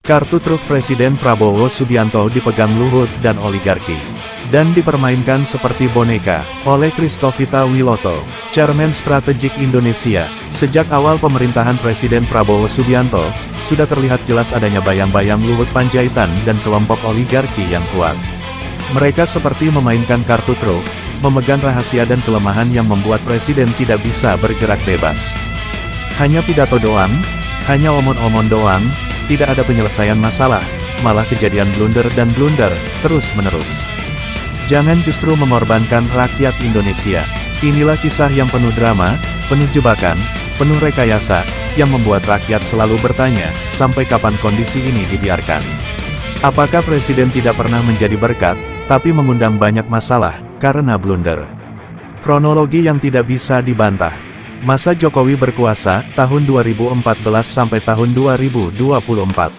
Kartu truf Presiden Prabowo Subianto dipegang Luhut dan oligarki, dan dipermainkan seperti boneka, oleh Christovita Wiloto, Chairman Strategik Indonesia. Sejak awal pemerintahan Presiden Prabowo Subianto, sudah terlihat jelas adanya bayang-bayang Luhut Panjaitan dan kelompok oligarki yang kuat. Mereka seperti memainkan kartu truf, memegang rahasia dan kelemahan yang membuat Presiden tidak bisa bergerak bebas. Hanya pidato doang, hanya omon-omon doang, tidak ada penyelesaian masalah, malah kejadian blunder dan blunder, terus-menerus. Jangan justru mengorbankan rakyat Indonesia. Inilah kisah yang penuh drama, penuh jebakan, penuh rekayasa, yang membuat rakyat selalu bertanya, sampai kapan kondisi ini dibiarkan? Apakah Presiden tidak pernah menjadi berkat, tapi mengundang banyak masalah, karena blunder? Kronologi yang tidak bisa dibantah. Masa Jokowi berkuasa, tahun 2014 sampai tahun 2024.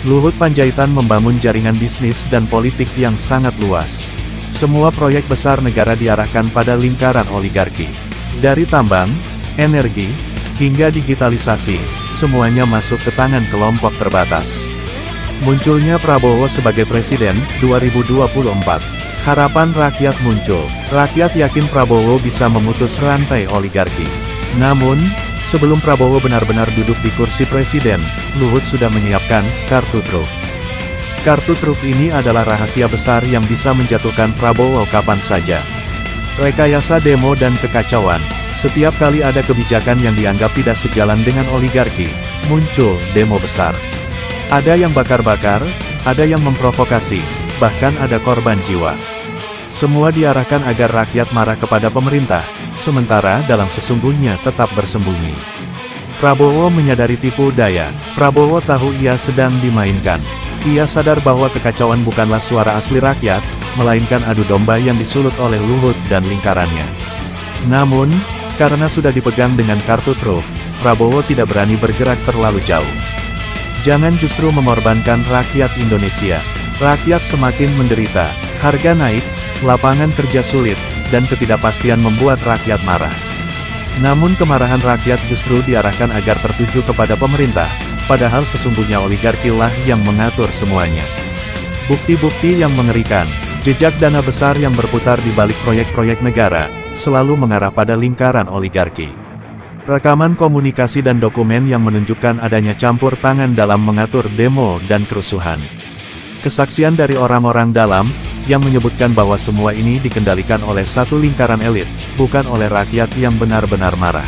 Luhut Panjaitan membangun jaringan bisnis dan politik yang sangat luas. Semua proyek besar negara diarahkan pada lingkaran oligarki. Dari tambang, energi, hingga digitalisasi, semuanya masuk ke tangan kelompok terbatas. Munculnya Prabowo sebagai Presiden, 2024. Harapan rakyat muncul. Rakyat yakin Prabowo bisa memutus rantai oligarki. Namun, sebelum Prabowo benar-benar duduk di kursi Presiden, Luhut sudah menyiapkan kartu truf. Kartu truf ini adalah rahasia besar yang bisa menjatuhkan Prabowo kapan saja. Rekayasa demo dan kekacauan. Setiap kali ada kebijakan yang dianggap tidak sejalan dengan oligarki, muncul demo besar. Ada yang bakar-bakar, ada yang memprovokasi, bahkan ada korban jiwa. Semua diarahkan agar rakyat marah kepada pemerintah, sementara dalam sesungguhnya tetap bersembunyi. Prabowo menyadari tipu daya. Prabowo tahu ia sedang dimainkan. Ia sadar bahwa kekacauan bukanlah suara asli rakyat, melainkan adu domba yang disulut oleh Luhut dan lingkarannya. Namun, karena sudah dipegang dengan kartu truf, Prabowo tidak berani bergerak terlalu jauh. Jangan justru mengorbankan rakyat Indonesia. Rakyat semakin menderita, harga naik, lapangan kerja sulit, dan ketidakpastian membuat rakyat marah. Namun kemarahan rakyat justru diarahkan agar tertuju kepada pemerintah, padahal sesungguhnya oligarki lah yang mengatur semuanya. Bukti-bukti yang mengerikan, jejak dana besar yang berputar di balik proyek-proyek negara, selalu mengarah pada lingkaran oligarki. Rekaman komunikasi dan dokumen yang menunjukkan adanya campur tangan dalam mengatur demo dan kerusuhan. Kesaksian dari orang-orang dalam, yang menyebutkan bahwa semua ini dikendalikan oleh satu lingkaran elit, bukan oleh rakyat yang benar-benar marah.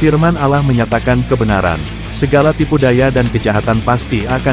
Firman Allah menyatakan kebenaran, segala tipu daya dan kejahatan pasti akan